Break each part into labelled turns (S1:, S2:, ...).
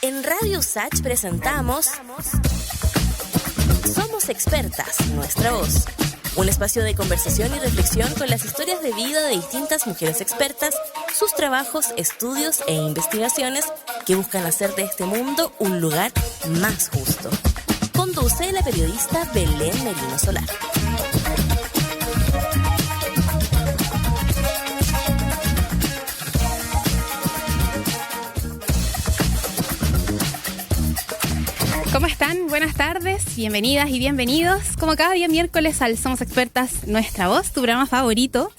S1: En Radio USACH presentamos Somos Expertas, Nuestra Voz. Un espacio de conversación y reflexión con las historias de vida de distintas mujeres expertas, sus trabajos, estudios e investigaciones que buscan hacer de este mundo un lugar más justo. Conduce la periodista Belén Merino Solar.
S2: ¿Cómo están? Buenas tardes, bienvenidas y bienvenidos. Como cada día miércoles al Somos Expertas, Nuestra Voz, tu programa favorito.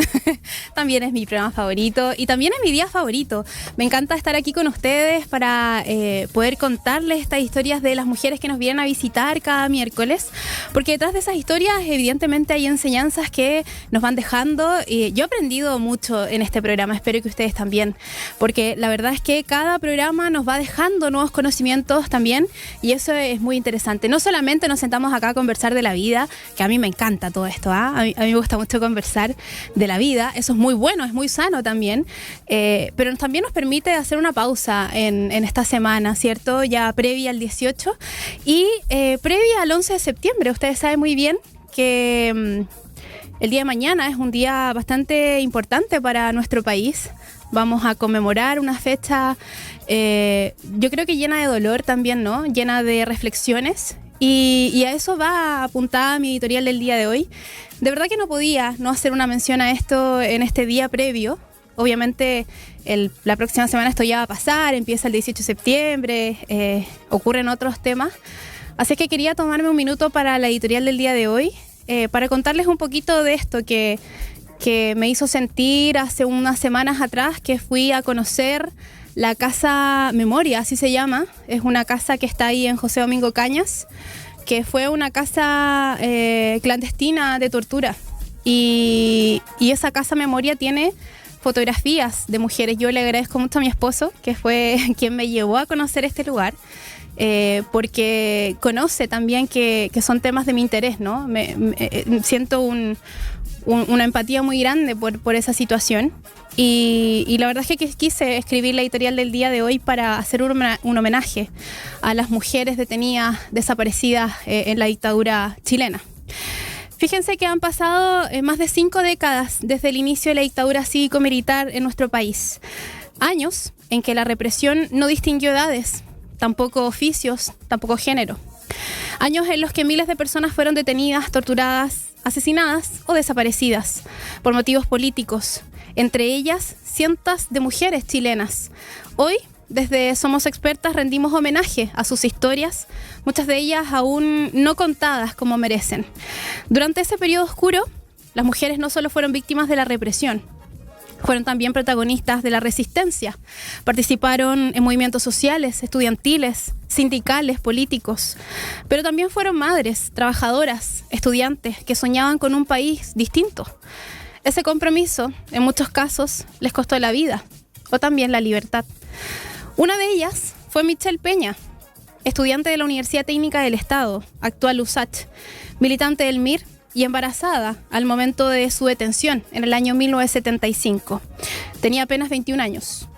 S2: También es mi programa favorito y también es mi día favorito. Me encanta estar aquí con ustedes para poder contarles estas historias de las mujeres que nos vienen a visitar cada miércoles, porque detrás de esas historias evidentemente hay enseñanzas que nos van dejando. Yo he aprendido mucho en este programa, espero que ustedes también, porque la verdad es que cada programa nos va dejando nuevos conocimientos también, y eso es muy interesante. No solamente nos sentamos acá a conversar de la vida, que a mí me encanta todo esto, a mí me gusta mucho conversar de la vida, eso es muy bueno, es muy sano también, pero también nos permite hacer una pausa en esta semana, ¿cierto? Ya previa al 18 y previa al 11 de septiembre. Ustedes saben muy bien que el día de mañana es un día bastante importante para nuestro país. Vamos a conmemorar una fecha, yo creo que llena de dolor también, ¿no? Llena de reflexiones. Y a eso va apuntada mi editorial del día de hoy. De verdad que no podía no hacer una mención a esto en este día previo. Obviamente la próxima semana esto ya va a pasar, empieza el 18 de septiembre, ocurren otros temas. Así que quería tomarme un minuto para la editorial del día de hoy, para contarles un poquito de esto que me hizo sentir hace unas semanas atrás, que fui a conocer la Casa Memoria, así se llama. Es una casa que está ahí en José Domingo Cañas, que fue una casa clandestina de tortura. Y esa Casa Memoria tiene fotografías de mujeres. Yo le agradezco mucho a mi esposo, que fue quien me llevó a conocer este lugar, porque conoce también que son temas de mi interés, ¿no? Siento una empatía muy grande por esa situación, y la verdad es que quise escribir la editorial del día de hoy para hacer un homenaje a las mujeres detenidas, desaparecidas en la dictadura chilena. Fíjense que han pasado más de 5 décadas desde el inicio de la dictadura cívico-militar en nuestro país. Años en que la represión no distinguió edades, tampoco oficios, tampoco género. Años en los que miles de personas fueron detenidas, torturadas, asesinadas o desaparecidas por motivos políticos, entre ellas cientos de mujeres chilenas. Hoy, desde Somos Expertas, rendimos homenaje a sus historias, muchas de ellas aún no contadas como merecen. Durante ese periodo oscuro, las mujeres no solo fueron víctimas de la represión, fueron también protagonistas de la resistencia. Participaron en movimientos sociales, estudiantiles, sindicales, políticos. Pero también fueron madres, trabajadoras, estudiantes que soñaban con un país distinto. Ese compromiso, en muchos casos, les costó la vida o también la libertad. Una de ellas fue Michelle Peña, estudiante de la Universidad Técnica del Estado, actual USACH, militante del MIR, y embarazada al momento de su detención en el año 1975. Tenía apenas 21 años.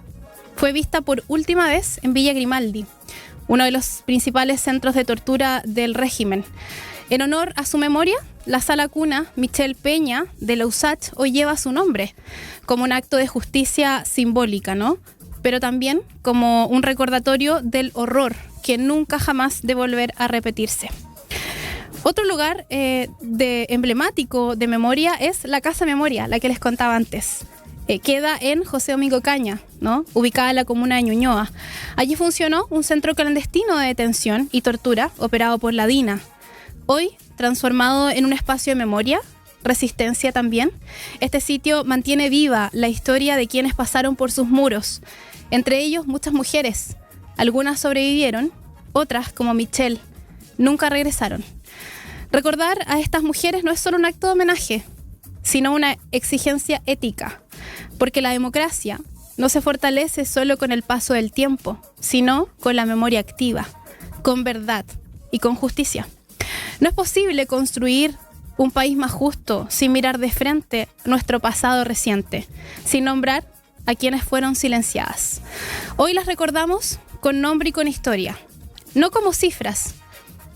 S2: Fue vista por última vez en Villa Grimaldi, uno de los principales centros de tortura del régimen. En honor a su memoria, la sala cuna Michelle Peña de la USACH hoy lleva su nombre, como un acto de justicia simbólica, ¿no? Pero también como un recordatorio del horror que nunca jamás debe volver a repetirse. Otro lugar emblemático de memoria es la Casa Memoria, la que les contaba antes. Queda en José Domingo Cañas, ¿no? Ubicada en la comuna de Ñuñoa. Allí funcionó un centro clandestino de detención y tortura operado por la DINA. Hoy, transformado en un espacio de memoria, resistencia también, este sitio mantiene viva la historia de quienes pasaron por sus muros. Entre ellos, muchas mujeres. Algunas sobrevivieron, otras, como Michelle, nunca regresaron. Recordar a estas mujeres no es solo un acto de homenaje, sino una exigencia ética, porque la democracia no se fortalece solo con el paso del tiempo, sino con la memoria activa, con verdad y con justicia. No es posible construir un país más justo sin mirar de frente nuestro pasado reciente, sin nombrar a quienes fueron silenciadas. Hoy las recordamos con nombre y con historia. No como cifras,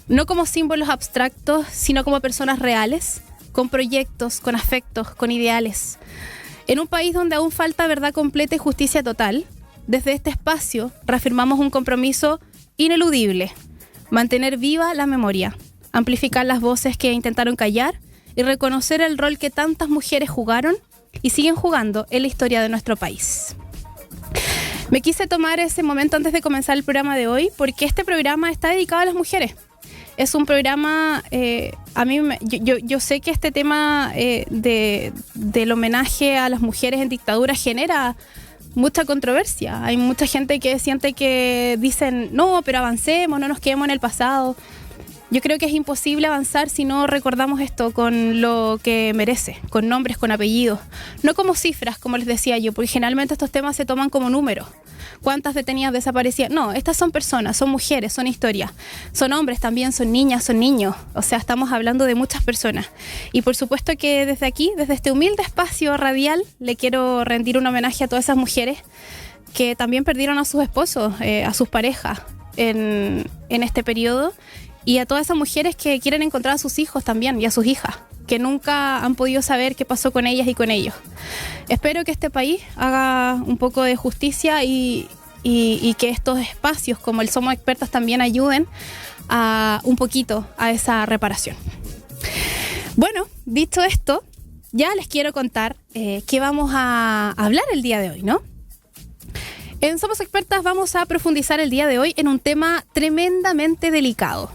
S2: no como símbolos abstractos, sino como personas reales, con proyectos, con afectos, con ideales. En un país donde aún falta verdad completa y justicia total, desde este espacio reafirmamos un compromiso ineludible: mantener viva la memoria, amplificar las voces que intentaron callar y reconocer el rol que tantas mujeres jugaron y siguen jugando en la historia de nuestro país. Me quise tomar ese momento antes de comenzar el programa de hoy porque este programa está dedicado a las mujeres. Es un programa, yo sé que este tema del homenaje a las mujeres en dictadura genera mucha controversia. Hay mucha gente que siente que dicen, no, pero avancemos, no nos quedemos en el pasado. Yo creo que es imposible avanzar si no recordamos esto con lo que merece, con nombres, con apellidos, no como cifras, como les decía yo, porque generalmente estos temas se toman como números. ¿Cuántas detenidas desaparecían? No, estas son personas, son mujeres, son historias, son hombres también, son niñas, son niños. O sea, estamos hablando de muchas personas. Y por supuesto que desde aquí, desde este humilde espacio radial, le quiero rendir un homenaje a todas esas mujeres que también perdieron a sus esposos, a sus parejas en este periodo. Y a todas esas mujeres que quieren encontrar a sus hijos también y a sus hijas, que nunca han podido saber qué pasó con ellas y con ellos. Espero que este país haga un poco de justicia y que estos espacios como el Somos Expertas también ayuden un poquito a esa reparación. Bueno, dicho esto, ya les quiero contar qué vamos a hablar el día de hoy, ¿no? En Somos Expertas vamos a profundizar el día de hoy en un tema tremendamente delicado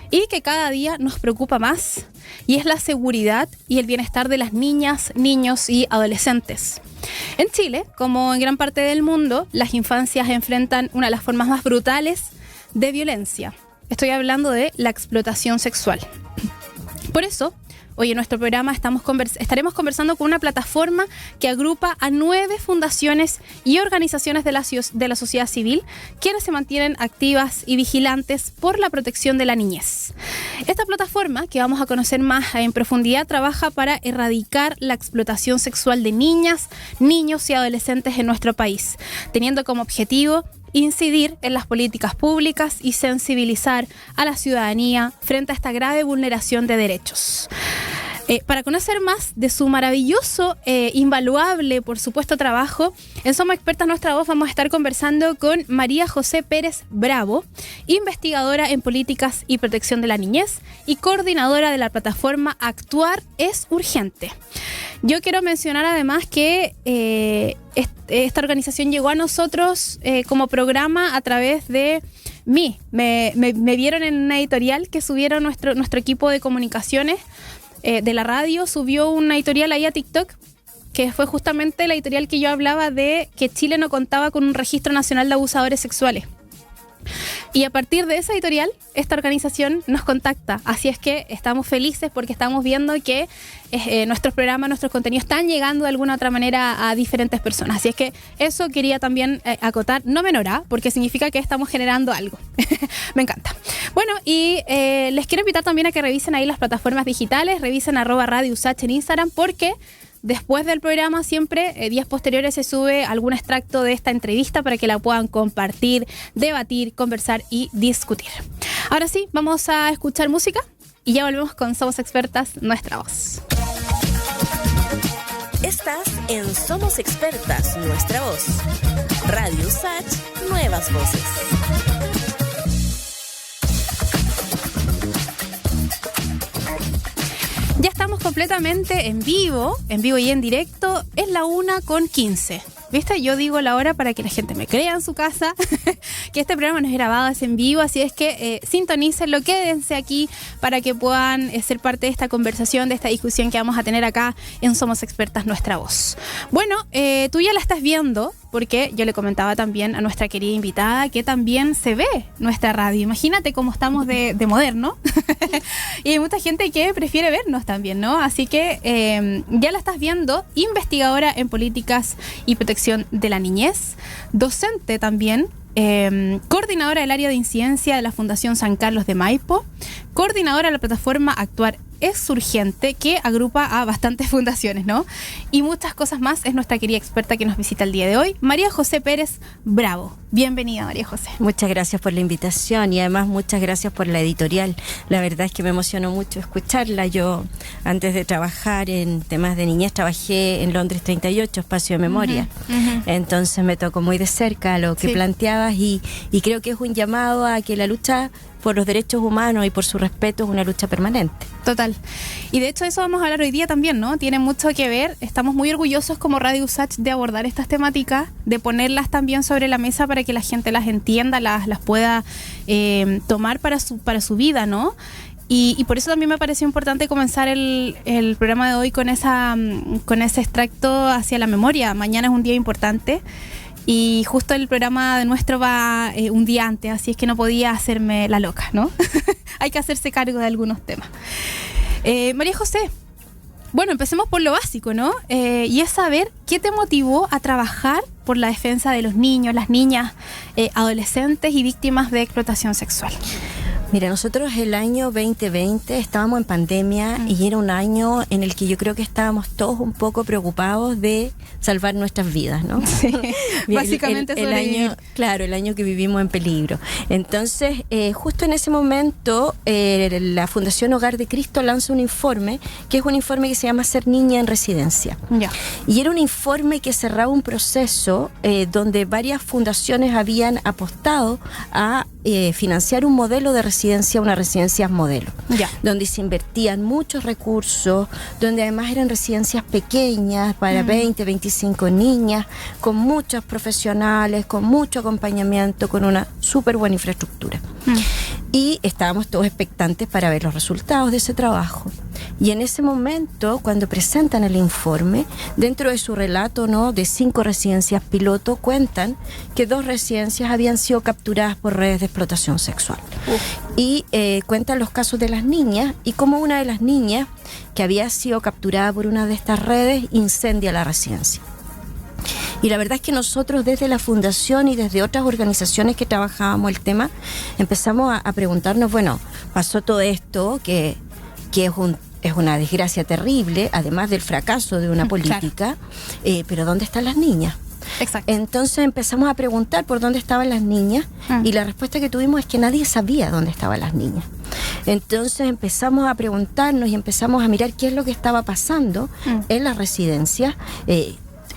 S2: y que cada día nos preocupa más, y es la seguridad y el bienestar de las niñas, niños y adolescentes. En Chile, como en gran parte del mundo, las infancias enfrentan una de las formas más brutales de violencia. Estoy hablando de la explotación sexual. Por eso, hoy en nuestro programa estaremos conversando con una plataforma que agrupa a 9 fundaciones y organizaciones de la sociedad civil, quienes se mantienen activas y vigilantes por la protección de la niñez. Esta plataforma, que vamos a conocer más en profundidad, trabaja para erradicar la explotación sexual de niñas, niños y adolescentes en nuestro país, teniendo como objetivo incidir en las políticas públicas y sensibilizar a la ciudadanía frente a esta grave vulneración de derechos. Para conocer más de su maravilloso, invaluable, por supuesto, trabajo, en Somos Expertas Nuestra Voz vamos a estar conversando con María José Pérez Bravo, investigadora en políticas y protección de la niñez y coordinadora de la plataforma Actuar es Urgente. Yo quiero mencionar además que esta organización llegó a nosotros como programa a través de mí. Me vieron en una editorial que subieron nuestro equipo de comunicaciones de la radio, subió una editorial ahí a TikTok, que fue justamente la editorial que yo hablaba de que Chile no contaba con un registro nacional de abusadores sexuales. Y a partir de esa editorial, esta organización nos contacta. Así es que estamos felices porque estamos viendo que nuestros programas, nuestros contenidos están llegando de alguna otra manera a diferentes personas. Así es que eso quería también acotar, no menor, porque significa que estamos generando algo. Me encanta. Bueno, y les quiero invitar también a que revisen ahí las plataformas digitales, revisen @radiousach en Instagram, porque después del programa siempre, días posteriores, se sube algún extracto de esta entrevista para que la puedan compartir, debatir, conversar y discutir. Ahora sí, vamos a escuchar música y ya volvemos con Somos Expertas, Nuestra Voz.
S1: Estás en Somos Expertas, Nuestra Voz. Radio USACH, nuevas voces.
S2: Ya estamos completamente en vivo y en directo. Es la 1:15. ¿Viste? Yo digo la hora para que la gente me crea en su casa que este programa no es grabado, es en vivo, así es que sintonícenlo, quédense aquí para que puedan ser parte de esta conversación, de esta discusión que vamos a tener acá en Somos Expertas Nuestra Voz. Bueno, tú ya la estás viendo, porque yo le comentaba también a nuestra querida invitada que también se ve nuestra radio. Imagínate cómo estamos de moderno. Y hay mucha gente que prefiere vernos también, ¿no? Así que ya la estás viendo, investigadora en políticas y protección de la niñez, docente también, coordinadora del área de incidencia de la Fundación San Carlos de Maipo, coordinadora de la plataforma Actuar es urgente, que agrupa a bastantes fundaciones, ¿no? Y muchas cosas más. Es nuestra querida experta que nos visita el día de hoy, María José Pérez Bravo. Bienvenida, María José.
S3: Muchas gracias por la invitación y además muchas gracias por la editorial. La verdad es que me emocionó mucho escucharla. Yo, antes de trabajar en temas de niñez, trabajé en Londres 38, Espacio de Memoria. Entonces me tocó muy de cerca lo que planteabas y creo que es un llamado a que la lucha por los derechos humanos y por su respeto es una lucha permanente.
S2: Total. Y de hecho eso vamos a hablar hoy día también, ¿no? Tiene mucho que ver. Estamos muy orgullosos como Radio USACH de abordar estas temáticas, de ponerlas también sobre la mesa para que la gente las entienda, las pueda tomar para su vida, ¿no? Y por eso también me pareció importante comenzar el programa de hoy con ese extracto hacia la memoria. Mañana es un día importante. Y justo el programa de nuestro va un día antes, así es que no podía hacerme la loca, ¿no? Hay que hacerse cargo de algunos temas. María José, bueno, empecemos por lo básico, ¿no? Y es saber qué te motivó a trabajar por la defensa de los niños, las niñas, adolescentes y víctimas de explotación sexual.
S3: Mira, nosotros el año 2020 estábamos en pandemia y era un año en el que yo creo que estábamos todos un poco preocupados de salvar nuestras vidas, ¿no?
S2: Sí, básicamente
S3: el año, claro, el año que vivimos en peligro. Entonces, justo en ese momento, la Fundación Hogar de Cristo lanza un informe, que es un informe que se llama Ser Niña en Residencia.
S2: Ya.
S3: Y era un informe que cerraba un proceso donde varias fundaciones habían apostado a financiar un modelo de residencia, una residencia modelo, donde se invertían muchos recursos, donde además eran residencias pequeñas para 20, 25 niñas, con muchos profesionales, con mucho acompañamiento, con una súper buena infraestructura. Y estábamos todos expectantes para ver los resultados de ese trabajo. Y en ese momento, cuando presentan el informe, dentro de su relato, ¿no?, de 5 residencias piloto, cuentan que 2 residencias habían sido capturadas por redes de explotación sexual. Y cuentan los casos de las niñas y cómo una de las niñas que había sido capturada por una de estas redes incendia la residencia. Y la verdad es que nosotros desde la fundación y desde otras organizaciones que trabajábamos el tema, empezamos a preguntarnos, bueno, pasó todo esto, que es una desgracia terrible, además del fracaso de una política, pero ¿dónde están las niñas?
S2: Exacto.
S3: Entonces empezamos a preguntar por dónde estaban las niñas y la respuesta que tuvimos es que nadie sabía dónde estaban las niñas. Entonces empezamos a preguntarnos y empezamos a mirar qué es lo que estaba pasando en las residencias,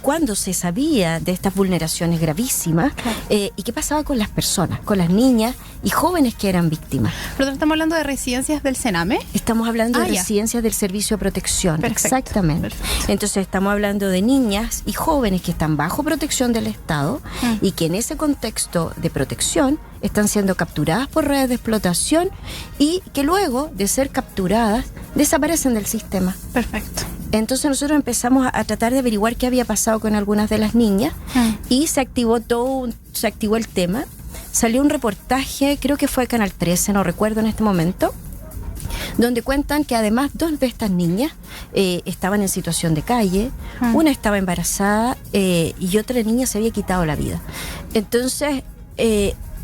S3: cuándo se sabía de estas vulneraciones gravísimas y qué pasaba con las personas, con las niñas y jóvenes que eran víctimas.
S2: Pero estamos hablando de residencias del Sename.
S3: Estamos hablando de residencias del Servicio de Protección.
S2: Perfecto.
S3: Exactamente. Perfecto. Entonces estamos hablando de niñas y jóvenes que están bajo protección del Estado y que en ese contexto de protección están siendo capturadas por redes de explotación y que luego de ser capturadas desaparecen del sistema.
S2: Perfecto.
S3: Entonces nosotros empezamos a tratar de averiguar qué había pasado con algunas de las niñas y se activó el tema. Salió un reportaje, creo que fue Canal 13, no recuerdo en este momento, donde cuentan que además 2 de estas niñas estaban en situación de calle, una estaba embarazada y otra niña se había quitado la vida. Entonces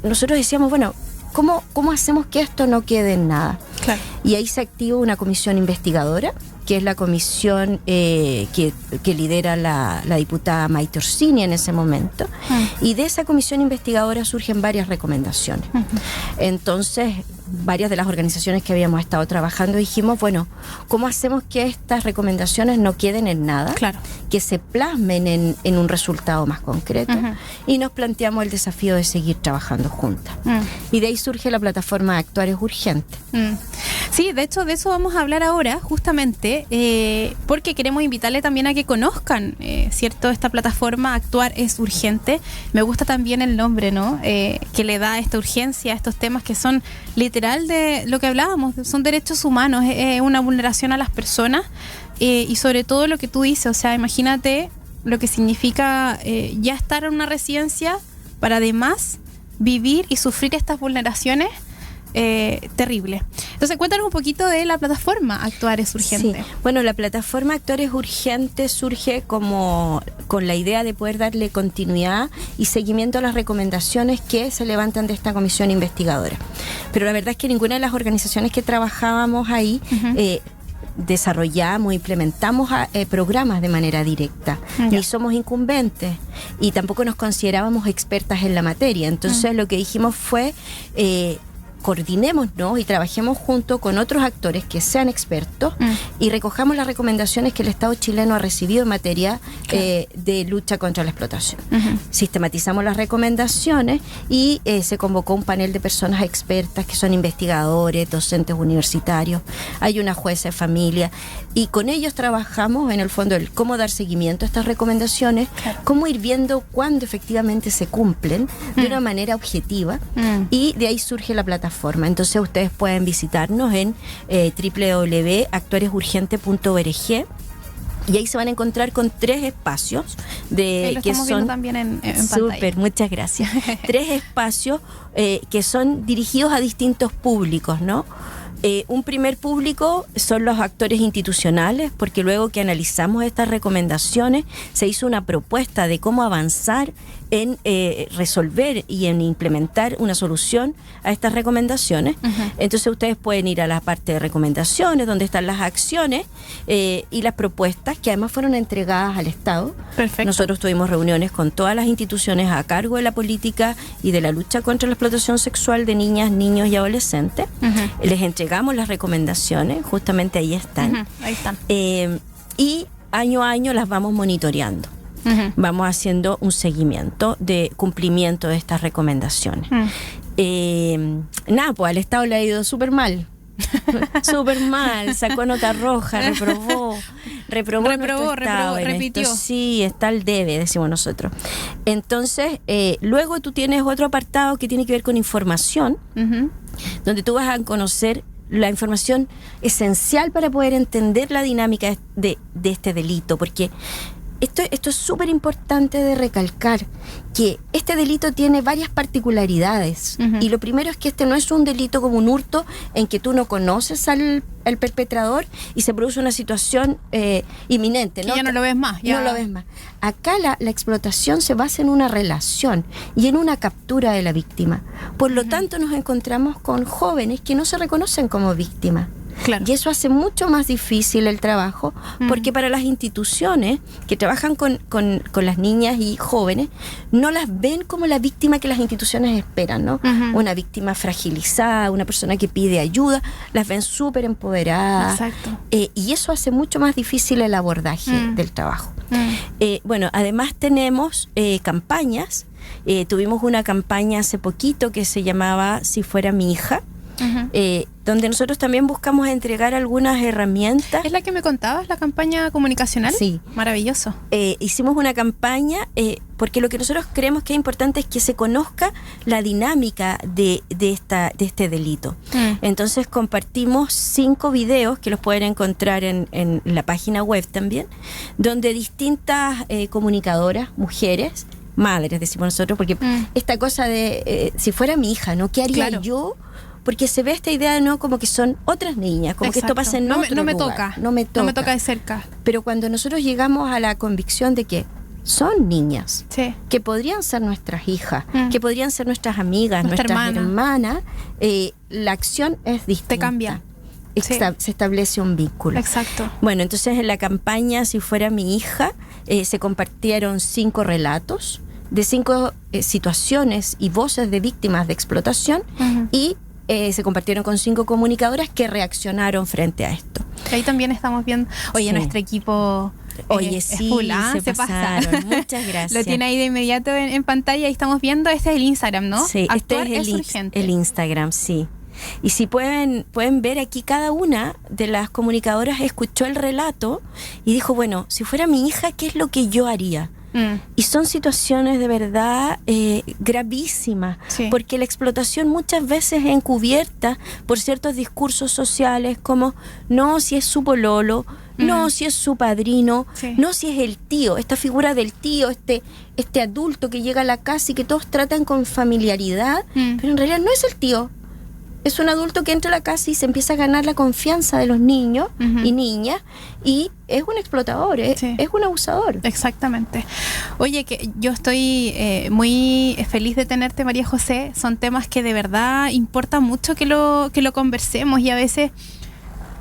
S3: nosotros decíamos, bueno, ¿cómo hacemos que esto no quede en nada?
S2: Claro.
S3: Y ahí se activó una comisión investigadora, que es la comisión que lidera la diputada Maite Orsini en ese momento. Y de esa comisión investigadora surgen varias recomendaciones. Entonces, varias de las organizaciones que habíamos estado trabajando dijimos, bueno, ¿cómo hacemos que estas recomendaciones no queden en nada?
S2: Claro.
S3: Que se plasmen en un resultado más concreto. Y nos planteamos el desafío de seguir trabajando juntas. Y de ahí surge la plataforma Actuar es Urgente.
S2: Sí, de hecho de eso vamos a hablar ahora, justamente, porque queremos invitarle también a que conozcan, ¿cierto? Esta plataforma Actuar es Urgente. Me gusta también el nombre, ¿no? Que le da esta urgencia a estos temas que son literal de lo que hablábamos, son derechos humanos, es una vulneración a las personas y sobre todo lo que tú dices, o sea, imagínate lo que significa ya estar en una residencia para además vivir y sufrir estas vulneraciones. Terrible. Entonces, cuéntanos un poquito de la plataforma Actuar es Urgente.
S3: Sí. Bueno, la plataforma Actuar es Urgente surge como con la idea de poder darle continuidad y seguimiento a las recomendaciones que se levantan de esta comisión investigadora. Pero la verdad es que ninguna de las organizaciones que trabajábamos ahí desarrollamos, implementamos programas de manera directa, ni somos incumbentes y tampoco nos considerábamos expertas en la materia. Entonces lo que dijimos fue coordinémonos y trabajemos junto con otros actores que sean expertos y recojamos las recomendaciones que el Estado chileno ha recibido en materia de lucha contra la explotación. Sistematizamos las recomendaciones y se convocó un panel de personas expertas que son investigadores, docentes universitarios, hay una jueza de familia y con ellos trabajamos en el fondo el cómo dar seguimiento a estas recomendaciones, cómo ir viendo cuándo efectivamente se cumplen de una manera objetiva y de ahí surge la plataforma. Entonces ustedes pueden visitarnos en www.actuaresurgente.org y ahí se van a encontrar con 3 espacios
S2: lo
S3: que
S2: estamos viendo también en pantalla.
S3: Súper, muchas gracias. 3 espacios que son dirigidos a distintos públicos, ¿no? Un primer público son los actores institucionales, porque luego que analizamos estas recomendaciones se hizo una propuesta de cómo avanzar en resolver y en implementar una solución a estas recomendaciones. Entonces ustedes pueden ir a la parte de recomendaciones, donde están las acciones y las propuestas, que además fueron entregadas al Estado.
S2: Perfecto.
S3: Nosotros tuvimos reuniones con todas las instituciones a cargo de la política y de la lucha contra la explotación sexual de niñas, niños y adolescentes. Les entregamos las recomendaciones, justamente ahí están.
S2: Ahí están.
S3: Y año a año las vamos monitoreando. Vamos haciendo un seguimiento de cumplimiento de estas recomendaciones. Nada, pues al Estado le ha ido súper mal. Súper mal, sacó nota roja, reprobó,
S2: repitió.
S3: Esto. Sí, está al debe, decimos nosotros. Entonces, luego tú tienes otro apartado que tiene que ver con información, donde tú vas a conocer la información esencial para poder entender la dinámica de este delito, porque esto es súper importante de recalcar, que este delito tiene varias particularidades. Y lo primero es que este no es un delito como un hurto en que tú no conoces al perpetrador y se produce una situación inminente, ¿no?
S2: Ya no lo ves más.
S3: No lo ves más. Acá la explotación se basa en una relación y en una captura de la víctima. Por lo tanto, nos encontramos con jóvenes que no se reconocen como víctimas. Claro. Y eso hace mucho más difícil el trabajo, porque para las instituciones que trabajan con las niñas y jóvenes, no las ven como la víctima que las instituciones esperan, ¿no? Una víctima fragilizada, una persona que pide ayuda, las ven súper empoderadas.
S2: Exacto.
S3: Y eso hace mucho más difícil el abordaje del trabajo. Bueno, además tenemos campañas. Tuvimos una campaña hace poquito que se llamaba Si fuera mi hija, donde nosotros también buscamos entregar algunas herramientas.
S2: ¿Es la que me contabas, la campaña comunicacional?
S3: Sí.
S2: Maravilloso.
S3: Hicimos una campaña porque lo que nosotros creemos que es importante es que se conozca la dinámica de este delito. Entonces compartimos 5 videos que los pueden encontrar en la página web también, donde distintas comunicadoras, mujeres, madres, decimos nosotros, porque esta cosa de si fuera mi hija, ¿no? ¿Qué haría yo? Porque se ve esta idea, ¿no? Como que son otras niñas, como que esto pasa en otro lugar. No me toca
S2: de cerca.
S3: Pero cuando nosotros llegamos a la convicción de que son niñas, que podrían ser nuestras hijas, que podrían ser nuestras amigas, nuestras hermanas, la acción es distinta.
S2: Te cambia.
S3: Se establece un vínculo.
S2: Exacto.
S3: Bueno, entonces en la campaña Si fuera mi hija, se compartieron 5 relatos de 5 situaciones y voces de víctimas de explotación y se compartieron con 5 comunicadoras que reaccionaron frente a esto.
S2: Ahí también estamos viendo, nuestro equipo
S3: sí,
S2: full,
S3: se pasaron. Muchas gracias.
S2: Lo tiene ahí de inmediato en pantalla, ahí estamos viendo, este es el Instagram, ¿no?
S3: Sí,
S2: Actuar
S3: este es el Instagram, sí. Y si pueden ver aquí, cada una de las comunicadoras escuchó el relato y dijo, bueno, si fuera mi hija, ¿qué es lo que yo haría? Y son situaciones de verdad gravísimas, porque la explotación muchas veces es encubierta por ciertos discursos sociales como, no, si es su pololo, no, si es su padrino, no, si es el tío, esta figura del tío, este adulto que llega a la casa y que todos tratan con familiaridad, pero en realidad no es el tío. Es un adulto que entra a la casa y se empieza a ganar la confianza de los niños y niñas, y es un explotador, es un abusador.
S2: Exactamente. Oye, que yo estoy muy feliz de tenerte, María José. Son temas que de verdad importa mucho que lo conversemos, y a veces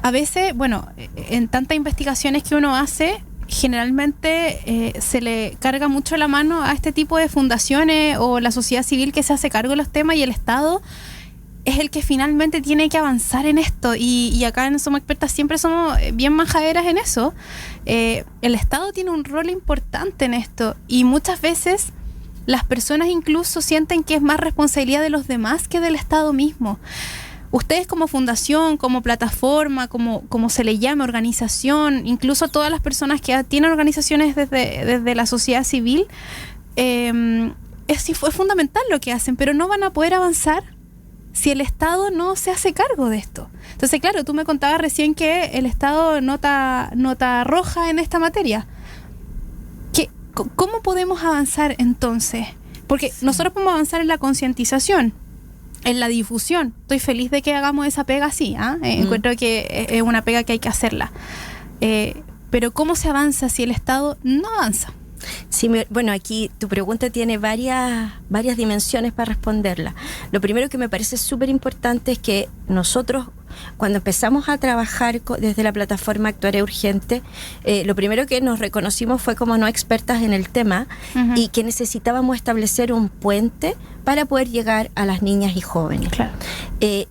S2: a veces, bueno, en tantas investigaciones que uno hace, generalmente se le carga mucho la mano a este tipo de fundaciones o la sociedad civil que se hace cargo de los temas, y el Estado es el que finalmente tiene que avanzar en esto, y acá en Somos Expertas siempre somos bien majaderas en eso. El Estado tiene un rol importante en esto, y muchas veces las personas incluso sienten que es más responsabilidad de los demás que del Estado mismo. Ustedes como fundación, como plataforma, como se le llame, organización, incluso todas las personas que tienen organizaciones desde la sociedad civil, es fundamental lo que hacen, pero no van a poder avanzar si el Estado no se hace cargo de esto. Entonces, claro, tú me contabas recién que el Estado nota roja en esta materia. ¿Cómo podemos avanzar entonces? Porque nosotros podemos avanzar en la concientización, en la difusión. Estoy feliz de que hagamos esa pega así, encuentro que es una pega que hay que hacerla. Pero ¿cómo se avanza si el Estado no avanza?
S3: Sí, bueno, aquí tu pregunta tiene varias dimensiones para responderla. Lo primero que me parece súper importante es que nosotros, cuando empezamos a trabajar desde la plataforma Actuar es Urgente, lo primero que nos reconocimos fue como no expertas en el tema, y que necesitábamos establecer un puente para poder llegar a las niñas y jóvenes.
S2: Claro.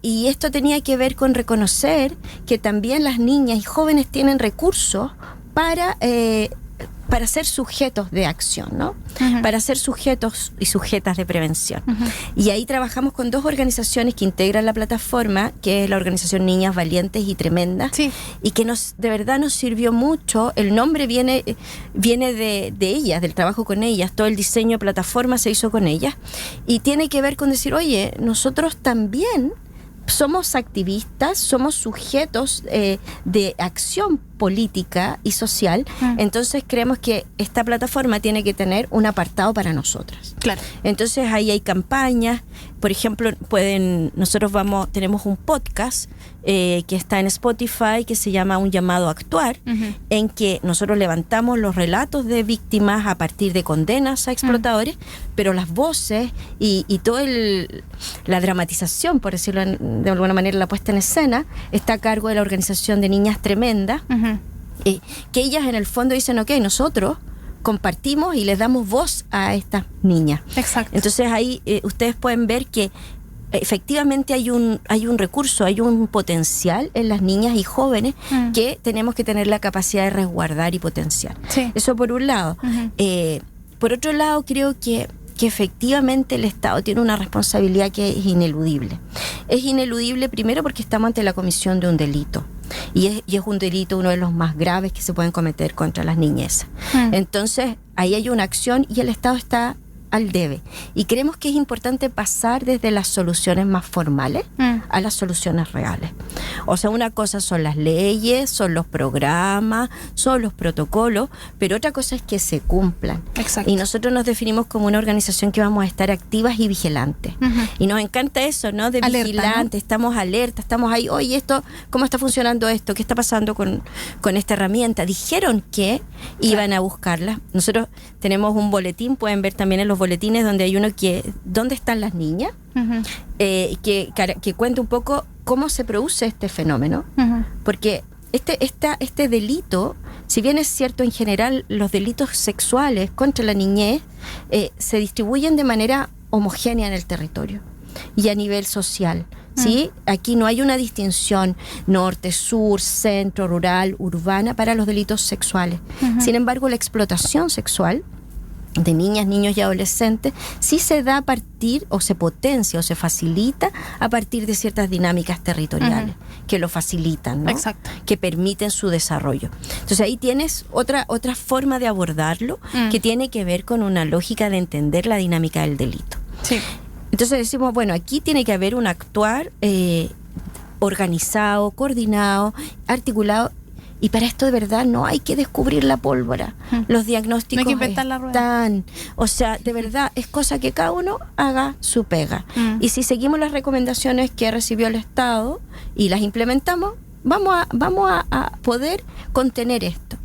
S3: Y esto tenía que ver con reconocer que también las niñas y jóvenes tienen recursos para ser sujetos de acción, ¿no? Para ser sujetos y sujetas de prevención. Y ahí trabajamos con 2 organizaciones que integran la plataforma, que es la organización Niñas Valientes y Tremendas, y que de verdad nos sirvió mucho. El nombre viene de ellas, del trabajo con ellas. Todo el diseño de plataforma se hizo con ellas, y tiene que ver con decir, oye, nosotros también somos activistas, somos sujetos de acción política y social. Entonces creemos que esta plataforma tiene que tener un apartado para nosotras.
S2: Claro.
S3: Entonces ahí hay campañas. Por ejemplo, nosotros tenemos un podcast que está en Spotify, que se llama Un Llamado a Actuar, en que nosotros levantamos los relatos de víctimas a partir de condenas a explotadores, pero las voces y toda la dramatización, por decirlo de alguna manera, la puesta en escena, está a cargo de la organización de Niñas Tremendas, que ellas en el fondo dicen, ok, nosotros compartimos y les damos voz a estas niñas.
S2: Exacto.
S3: Entonces ahí ustedes pueden ver que efectivamente hay un recurso, hay un potencial en las niñas y jóvenes que tenemos que tener la capacidad de resguardar y potenciar.
S2: Sí.
S3: Eso por un lado. Por otro lado, creo que efectivamente el Estado tiene una responsabilidad que es ineludible. Es ineludible primero porque estamos ante la comisión de un delito. Y es un delito, uno de los más graves que se pueden cometer contra las niñezas. Entonces, ahí hay una acción y el Estado está al debe. Y creemos que es importante pasar desde las soluciones más formales a las soluciones reales. O sea, una cosa son las leyes, son los programas, son los protocolos, pero otra cosa es que se cumplan.
S2: Exacto.
S3: Y nosotros nos definimos como una organización que vamos a estar activas y vigilantes. Y nos encanta eso, ¿no? De
S2: alerta,
S3: vigilantes, ¿no? Estamos alerta, estamos ahí, oye, ¿cómo está funcionando esto? ¿Qué está pasando con esta herramienta? Dijeron que iban a buscarla. Nosotros tenemos un boletín, pueden ver también en los boletines donde hay uno ¿dónde están las niñas? Que cuenta un poco cómo se produce este fenómeno, porque este delito, si bien es cierto en general los delitos sexuales contra la niñez se distribuyen de manera homogénea en el territorio y a nivel social. ¿Sí? Aquí no hay una distinción norte, sur, centro, rural, urbana para los delitos sexuales. Sin embargo, la explotación sexual de niñas, niños y adolescentes sí se da a partir, o se potencia, o se facilita a partir de ciertas dinámicas territoriales que lo facilitan, ¿no?
S2: Exacto.
S3: Que permiten su desarrollo. Entonces ahí tienes otra forma de abordarlo que tiene que ver con una lógica de entender la dinámica del delito.
S2: Sí.
S3: Entonces decimos, bueno, aquí tiene que haber un actuar organizado, coordinado, articulado. Y para esto de verdad no hay que descubrir la pólvora. Los diagnósticos
S2: no hay que inventar la rueda.
S3: están. O sea, de verdad es cosa que cada uno haga su pega. Y si seguimos las recomendaciones que recibió el Estado y las implementamos, vamos a poder contener esto.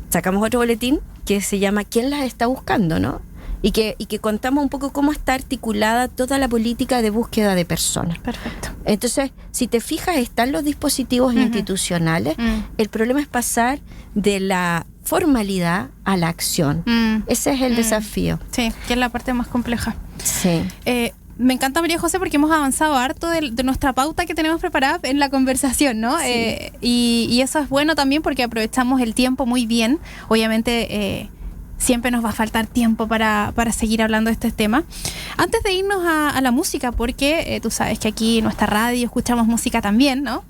S3: Sacamos otro boletín que se llama ¿Quién las está buscando? ¿No? y que contamos un poco cómo está articulada toda la política de búsqueda de personas.
S2: Perfecto.
S3: Entonces, si te fijas, están los dispositivos institucionales. El problema es pasar de la formalidad a la acción. Ese es el desafío.
S2: Sí, que es la parte más compleja.
S3: Sí.
S2: Me encanta, María José, porque hemos avanzado harto de nuestra pauta que tenemos preparada en la conversación, ¿no? Sí. Y eso es bueno también porque aprovechamos el tiempo muy bien. Obviamente, siempre nos va a faltar tiempo para seguir hablando de este tema. Antes de irnos a la música, porque tú sabes que aquí en nuestra radio escuchamos música también, ¿no?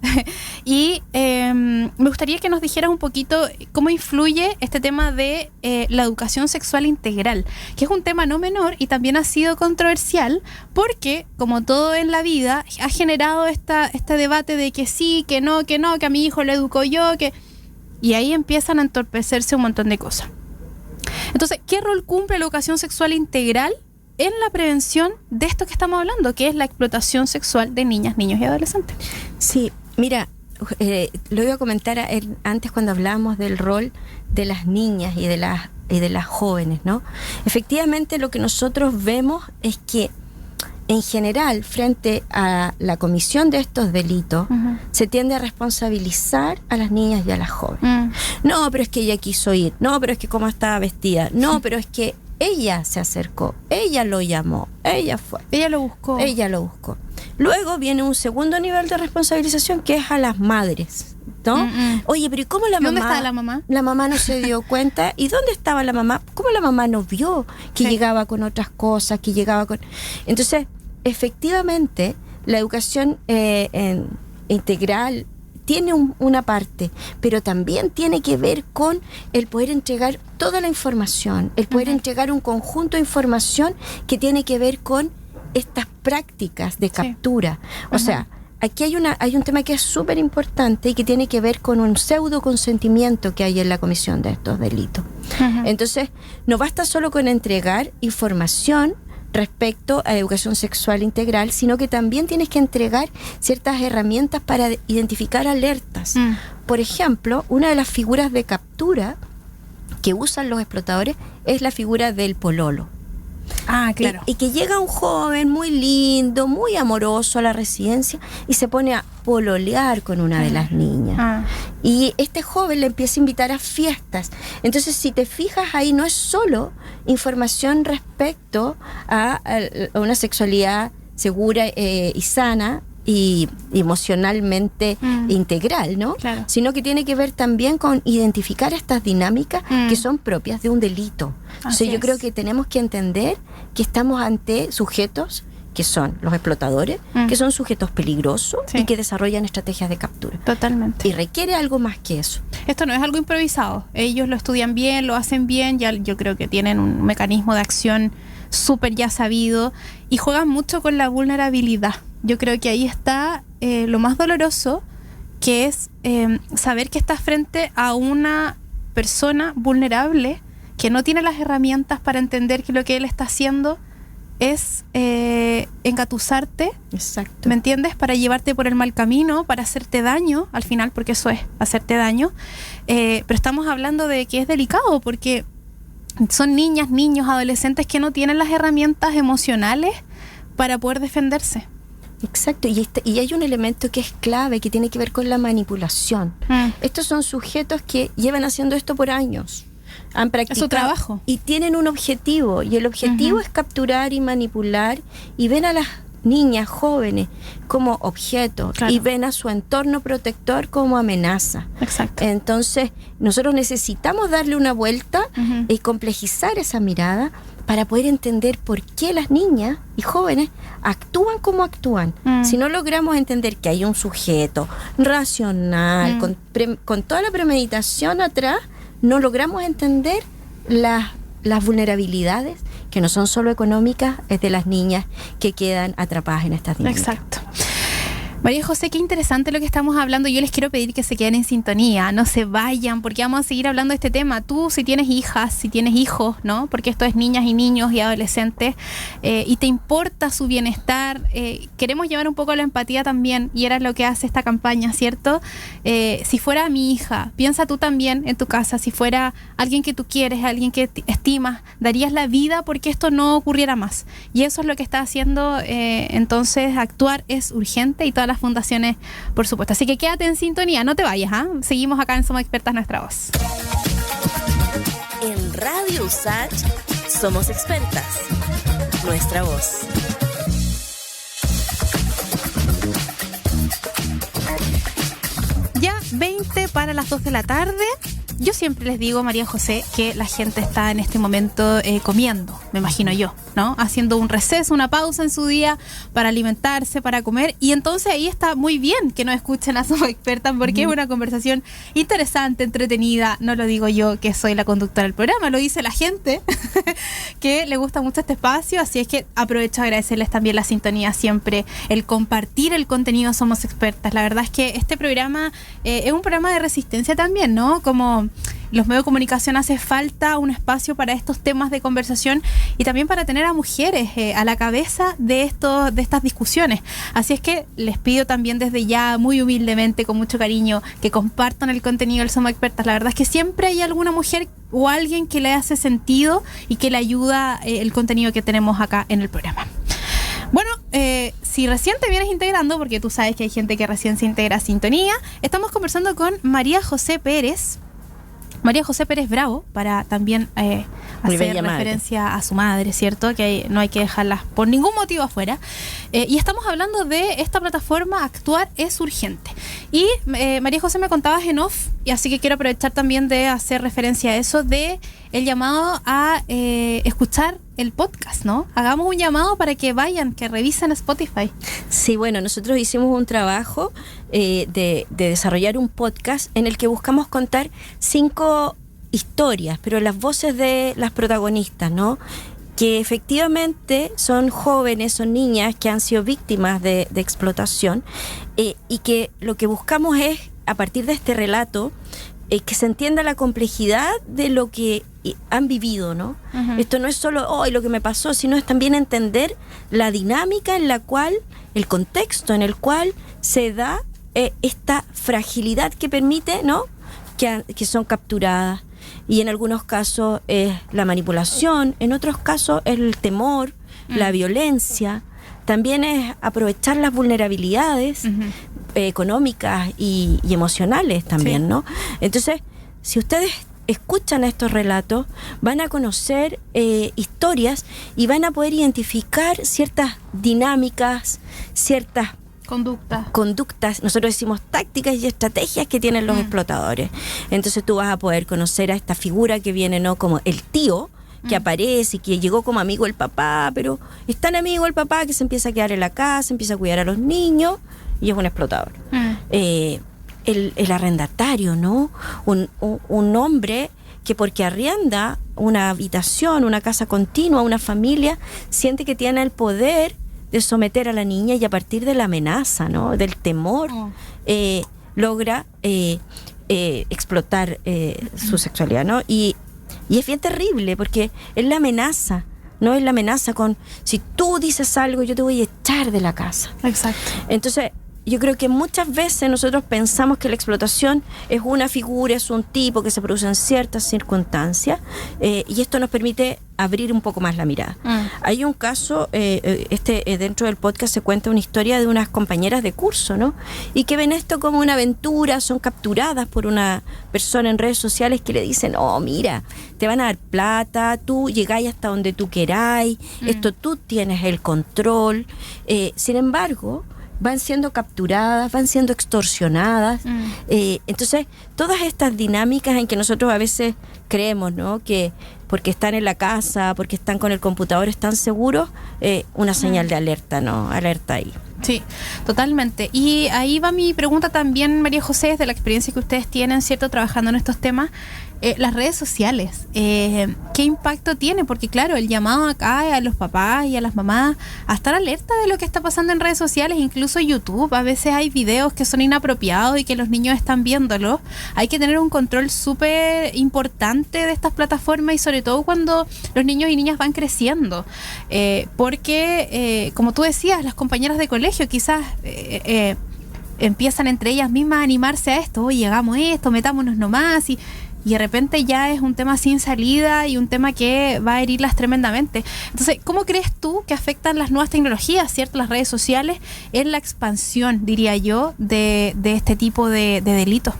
S2: Y me gustaría que nos dijeras un poquito cómo influye este tema de la educación sexual integral, que es un tema no menor y también ha sido controversial porque, como todo en la vida, ha generado este debate de que sí, que no, que a mi hijo lo educo yo, y ahí empiezan a entorpecerse un montón de cosas. Entonces, ¿qué rol cumple la educación sexual integral en la prevención de esto que estamos hablando, que es la explotación sexual de niñas, niños y adolescentes?
S3: Sí, mira, lo iba a comentar antes cuando hablábamos del rol de las niñas y de las jóvenes, ¿no? Efectivamente, lo que nosotros vemos es que en general, frente a la comisión de estos delitos, se tiende a responsabilizar a las niñas y a las jóvenes. No, pero es que ella quiso ir. No, pero es que cómo estaba vestida. No, pero es que ella se acercó. Ella lo llamó. Ella fue.
S2: Ella lo buscó.
S3: Ella lo buscó. Luego viene un segundo nivel de responsabilización que es a las madres, ¿no? Oye, pero ¿y cómo la mamá?
S2: ¿Dónde estaba la mamá?
S3: La mamá no se dio cuenta. ¿Y dónde estaba la mamá? ¿Cómo la mamá no vio que llegaba con otras cosas, que llegaba con...? Entonces, efectivamente, la educación integral tiene una parte, pero también tiene que ver con el poder entregar toda la información, el poder entregar un conjunto de información que tiene que ver con estas prácticas de captura. O sea, aquí hay un tema que es súper importante y que tiene que ver con un pseudo consentimiento que hay en la comisión de estos delitos. Entonces, no basta solo con entregar información respecto a educación sexual integral, sino que también tienes que entregar ciertas herramientas para identificar alertas. Por ejemplo, una de las figuras de captura que usan los explotadores es la figura del pololo.
S2: Ah, claro.
S3: Y que llega un joven muy lindo, muy amoroso a la residencia y se pone a pololear con una de las niñas. Y este joven le empieza a invitar a fiestas. Entonces, si te fijas ahí, no es solo información respecto a una sexualidad segura y sana y emocionalmente integral, ¿no?
S2: Claro.
S3: Sino que tiene que ver también con identificar estas dinámicas que son propias de un delito. Entonces, yo creo que tenemos que entender que estamos ante sujetos que son los explotadores, que son sujetos peligrosos y que desarrollan estrategias de captura.
S2: Totalmente.
S3: Y requiere algo más que eso.
S2: Esto no es algo improvisado. Ellos lo estudian bien, lo hacen bien, ya yo creo que tienen un mecanismo de acción súper ya sabido y juegan mucho con la vulnerabilidad. Yo creo que ahí está lo más doloroso, que es saber que estás frente a una persona vulnerable que no tiene las herramientas para entender que lo que él está haciendo es engatusarte.
S3: Exacto.
S2: ¿Me entiendes? Para llevarte por el mal camino, para hacerte daño al final, porque eso es, hacerte daño. Pero estamos hablando de que es delicado porque son niñas, niños, adolescentes que no tienen las herramientas emocionales para poder defenderse.
S3: Exacto, y hay un elemento que es clave, que tiene que ver con la manipulación. Estos son sujetos que llevan haciendo esto por años. Han practicado,
S2: es su trabajo.
S3: Y tienen un objetivo, y el objetivo es capturar y manipular, y ven a las niñas jóvenes como objetos, y ven a su entorno protector como amenaza.
S2: Exacto.
S3: Entonces, nosotros necesitamos darle una vuelta y complejizar esa mirada para poder entender por qué las niñas y jóvenes actúan como actúan. Si no logramos entender que hay un sujeto racional, con toda la premeditación atrás, no logramos entender las vulnerabilidades, que no son solo económicas, es de las niñas que quedan atrapadas en estas dinámicas.
S2: Exacto. María José, qué interesante lo que estamos hablando. Yo les quiero pedir que se queden en sintonía, no se vayan, porque vamos a seguir hablando de este tema. Tú, si tienes hijas, si tienes hijos, ¿no? Porque esto es niñas y niños y adolescentes, y te importa su bienestar, queremos llevar un poco la empatía también, y era lo que hace esta campaña, ¿cierto? Si fuera mi hija, piensa tú también en tu casa, si fuera alguien que tú quieres, alguien que estimas, darías la vida porque esto no ocurriera más. Y eso es lo que está haciendo, entonces actuar es urgente, y todas las fundaciones, por supuesto. Así que quédate en sintonía, no te vayas, ¿ah? Seguimos acá en Somos Expertas, Nuestra Voz.
S1: En Radio USACH somos expertas, Nuestra Voz.
S2: Ya 20 para las 2 de la tarde. Yo siempre les digo, María José, que la gente está en este momento comiendo, me imagino yo, ¿no? Haciendo un receso, una pausa en su día para alimentarse, para comer. Y entonces ahí está muy bien que nos escuchen a Somos Expertas, porque es una conversación interesante, entretenida. No lo digo yo, que soy la conductora del programa, lo dice la gente que le gusta mucho este espacio. Así es que aprovecho a agradecerles también la sintonía siempre, el compartir el contenido Somos Expertas. La verdad es que este programa es un programa de resistencia también, ¿no? Como los medios de comunicación hace falta un espacio para estos temas de conversación y también para tener a mujeres a la cabeza de estas discusiones. Así es que les pido también desde ya, muy humildemente, con mucho cariño, que compartan el contenido del Somos Expertas. La verdad es que siempre hay alguna mujer o alguien que le hace sentido y que le ayuda el contenido que tenemos acá en el programa. Bueno, si recién te vienes integrando, porque tú sabes que hay gente que recién se integra a Sintonía, estamos conversando con María José Pérez Bravo, para también hacer referencia a su madre, ¿cierto? Que no hay que dejarlas por ningún motivo afuera. Y estamos hablando de esta plataforma Actuar es Urgente. Y María José, me contabas en off, y así que quiero aprovechar también de hacer referencia a eso, de el llamado a escuchar el podcast, ¿no? Hagamos un llamado para que vayan, que revisen Spotify.
S3: Sí, bueno, nosotros hicimos un trabajo de desarrollar un podcast en el que buscamos contar 5 historias, pero las voces de las protagonistas, ¿no? Que efectivamente son jóvenes, son niñas que han sido víctimas de explotación, y que lo que buscamos es, a partir de este relato, que se entienda la complejidad de lo que han vivido, ¿no? Uh-huh. Esto no es solo hoy lo que me pasó, sino es también entender la dinámica en la cual, el contexto en el cual se da esta fragilidad que permite, ¿no? Que son capturadas. Y en algunos casos es la manipulación, en otros casos es el temor, la violencia. También es aprovechar las vulnerabilidades económicas y emocionales también, sí, ¿no? Entonces, si ustedes escuchan estos relatos, van a conocer historias y van a poder identificar ciertas dinámicas, ciertas conductas, nosotros decimos tácticas y estrategias que tienen los explotadores. Entonces tú vas a poder conocer a esta figura que viene, ¿no? Como el tío, que aparece y que llegó como amigo del papá, pero es tan amigo el papá que se empieza a quedar en la casa, empieza a cuidar a los niños y es un explotador. El arrendatario, ¿no? Un hombre que porque arrienda una habitación, una casa continua, una familia, siente que tiene el poder de someter a la niña, y a partir de la amenaza, ¿no? Del temor, logra explotar su sexualidad, ¿no? Y es bien terrible porque es la amenaza, ¿no? Es la amenaza con, si tú dices algo, yo te voy a echar de la casa.
S2: Exacto.
S3: Entonces, yo creo que muchas veces nosotros pensamos que la explotación es una figura, es un tipo que se produce en ciertas circunstancias, y esto nos permite abrir un poco más la mirada. Hay un caso, dentro del podcast se cuenta una historia de unas compañeras de curso, ¿no? Y que ven esto como una aventura, son capturadas por una persona en redes sociales que le dicen, oh, mira, te van a dar plata, tú llegáis hasta donde tú queráis, esto tú tienes el control. Sin embargo, van siendo capturadas, van siendo extorsionadas. Entonces, todas estas dinámicas en que nosotros a veces creemos, ¿no? Que porque están en la casa, porque están con el computador, están seguros, una señal de alerta, ¿no? Alerta ahí.
S2: Sí, totalmente. Y ahí va mi pregunta también, María José, desde la experiencia que ustedes tienen, ¿cierto?, trabajando en estos temas. las redes sociales, ¿qué impacto tiene? Porque claro, el llamado acá a los papás y a las mamás a estar alerta de lo que está pasando en redes sociales, incluso YouTube, a veces hay videos que son inapropiados y que los niños están viéndolos. Hay que tener un control súper importante de estas plataformas y sobre todo cuando los niños y niñas van creciendo, porque como tú decías, las compañeras de colegio quizás empiezan entre ellas mismas a animarse a esto, oye, hagamos esto, metámonos nomás, y de repente ya es un tema sin salida y un tema que va a herirlas tremendamente. Entonces, ¿cómo crees tú que afectan las nuevas tecnologías, cierto, las redes sociales, en la expansión, diría yo, de este tipo de delitos?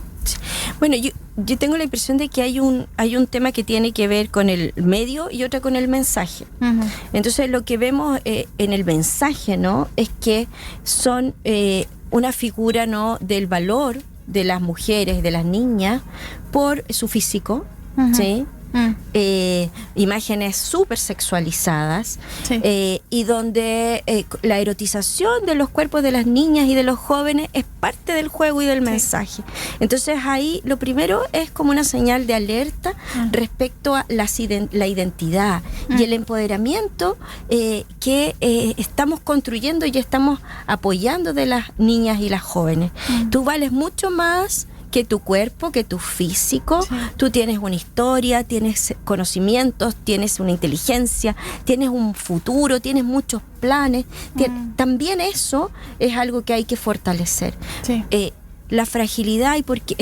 S3: Bueno, yo tengo la impresión de que hay un tema que tiene que ver con el medio y otra con el mensaje. Uh-huh. Entonces, lo que vemos en el mensaje, ¿no?, es que son una figura, ¿no?, del valor de las mujeres, de las niñas, por su físico, uh-huh. ¿sí? Imágenes súper sexualizadas, sí. Y donde la erotización de los cuerpos de las niñas y de los jóvenes es parte del juego y del mensaje. Entonces ahí lo primero es como una señal de alerta respecto a la identidad y el empoderamiento que estamos construyendo y estamos apoyando de las niñas y las jóvenes. Tú vales mucho más que tu cuerpo, que tu físico. Sí. Tú tienes una historia, tienes conocimientos, tienes una inteligencia, tienes un futuro, tienes muchos planes. También eso es algo que hay que fortalecer. Sí. La fragilidad, y porque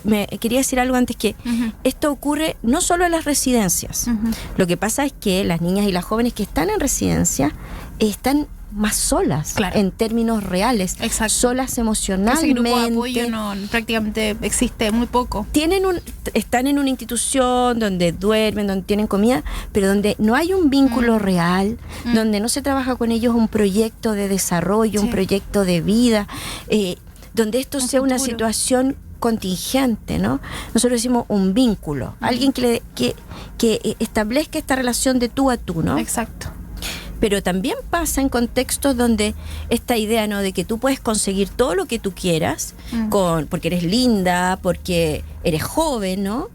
S3: me quería decir algo antes, que esto ocurre no solo en las residencias. Lo que pasa es que las niñas y las jóvenes que están en residencia están más solas, claro, en términos reales. Exacto. Solas emocionalmente. Ese grupo de
S2: apoyo prácticamente existe muy poco.
S3: Están en una institución donde duermen, donde tienen comida, pero donde no hay un vínculo real, donde no se trabaja con ellos un proyecto de desarrollo, un proyecto de vida, donde esto sea una situación contingente, ¿no? Nosotros decimos un vínculo, alguien que establezca esta relación de tú a tú, ¿no?
S2: Exacto.
S3: Pero también pasa en contextos donde esta idea, ¿no?, de que tú puedes conseguir todo lo que tú quieras porque eres linda, porque eres joven, ¿no?,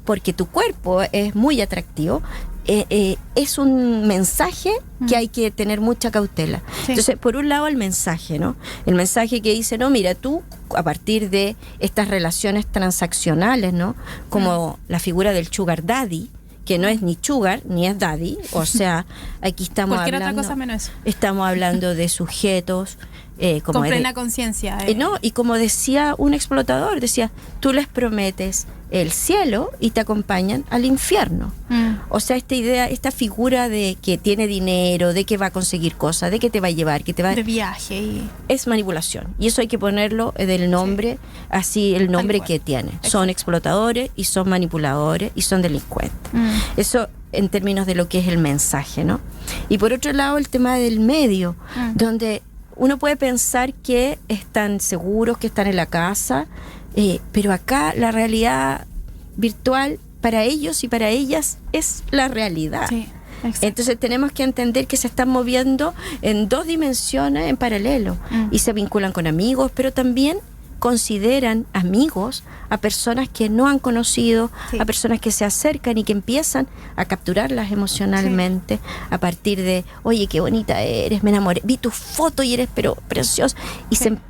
S3: porque tu cuerpo es muy atractivo, es un mensaje que hay que tener mucha cautela. Sí. Entonces, por un lado, el mensaje, ¿no? El mensaje que dice, no, mira, tú a partir de estas relaciones transaccionales, ¿no?, como la figura del sugar daddy, que no es ni sugar ni es daddy, o sea, aquí estamos hablando, otra cosa menos eso. Estamos hablando de sujetos
S2: con plena conciencia.
S3: No, y como decía un explotador, decía, tú les prometes el cielo y te acompañan al infierno. O sea, esta idea, esta figura de que tiene dinero, de que va a conseguir cosas, de que te va a llevar, que te va
S2: de viaje,
S3: es manipulación, y eso hay que ponerlo del nombre, así el nombre que tiene. Exacto. Son explotadores y son manipuladores y son delincuentes. Eso en términos de lo que es el mensaje, ¿no? Y por otro lado, el tema del medio, donde uno puede pensar que están seguros, que están en la casa, pero acá la realidad virtual para ellos y para ellas es la realidad. Sí, entonces tenemos que entender que se están moviendo en dos dimensiones en paralelo y se vinculan con amigos, pero también consideran amigos a personas que no han conocido, a personas que se acercan y que empiezan a capturarlas emocionalmente a partir de, oye, qué bonita eres, me enamoré, vi tu foto y eres pero preciosa,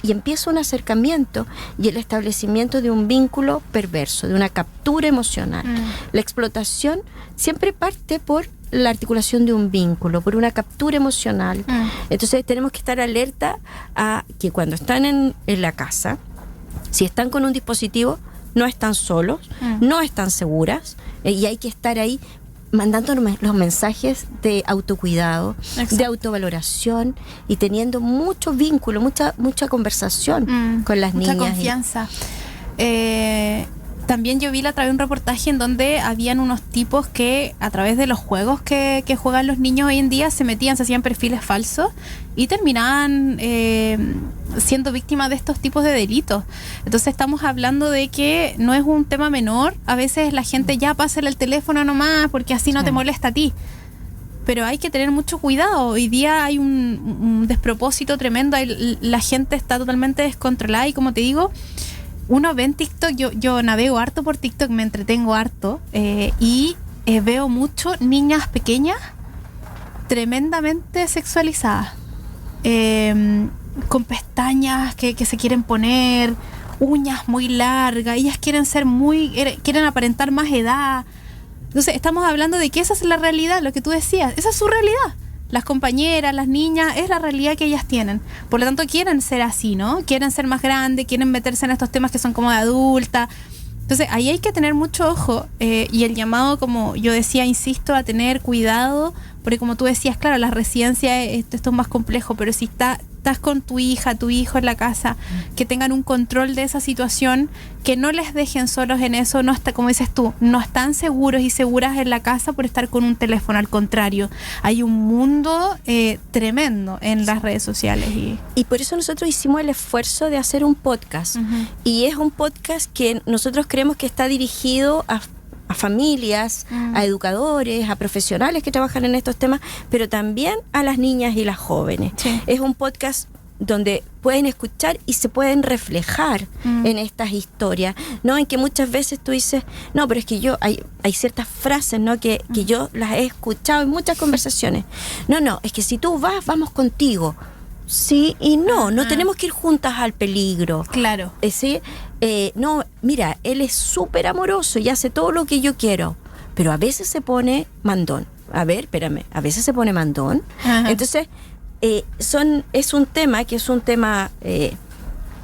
S3: y empieza un acercamiento y el establecimiento de un vínculo perverso, de una captura emocional. La explotación siempre parte por la articulación de un vínculo, por una captura emocional. Entonces tenemos que estar alerta a que cuando están en la casa, si están con un dispositivo, no están solos, no están seguras, y hay que estar ahí mandando los mensajes de autocuidado, de autovaloración, y teniendo mucho vínculo, mucha conversación con las niñas.
S2: Mucha confianza. También yo vi a través de un reportaje en donde habían unos tipos que a través de los juegos que juegan los niños hoy en día se hacían perfiles falsos y terminaban siendo víctimas de estos tipos de delitos. Entonces estamos hablando de que no es un tema menor. A veces la gente ya pasa el teléfono nomás porque así no te molesta a ti. Pero hay que tener mucho cuidado. Hoy día hay un despropósito tremendo. La gente está totalmente descontrolada y, como te digo, uno ve en TikTok, yo navego harto por TikTok, me entretengo harto, y veo mucho niñas pequeñas tremendamente sexualizadas, con pestañas que se quieren poner, uñas muy largas, ellas quieren quieren aparentar más edad. Entonces estamos hablando de que esa es la realidad, lo que tú decías, esa es su realidad. Las compañeras, las niñas, es la realidad que ellas tienen. Por lo tanto, quieren ser así, ¿no? Quieren ser más grandes, quieren meterse en estos temas que son como de adulta. Entonces, ahí hay que tener mucho ojo, y el llamado, como yo decía, insisto, a tener cuidado, porque como tú decías, claro, las residencias, esto es más complejo, pero si estás con tu hija, tu hijo en la casa, que tengan un control de esa situación, que no les dejen solos en eso, no está, como dices tú, no están seguros y seguras en la casa por estar con un teléfono, al contrario, hay un mundo tremendo en las redes sociales.
S3: Y por eso nosotros hicimos el esfuerzo de hacer un podcast, y es un podcast que nosotros creemos que está dirigido a familias, a educadores, a profesionales que trabajan en estos temas, pero también a las niñas y las jóvenes. Sí. Es un podcast donde pueden escuchar y se pueden reflejar en estas historias, ¿no? En que muchas veces tú dices, no, pero es que hay ciertas frases, ¿no? Que yo las he escuchado en muchas conversaciones. No, es que si tú vamos contigo. Sí y no tenemos que ir juntas al peligro.
S2: Claro.
S3: ¿Sí? No, mira, él es súper amoroso y hace todo lo que yo quiero, pero a veces se pone mandón. A veces se pone mandón. Entonces, es un tema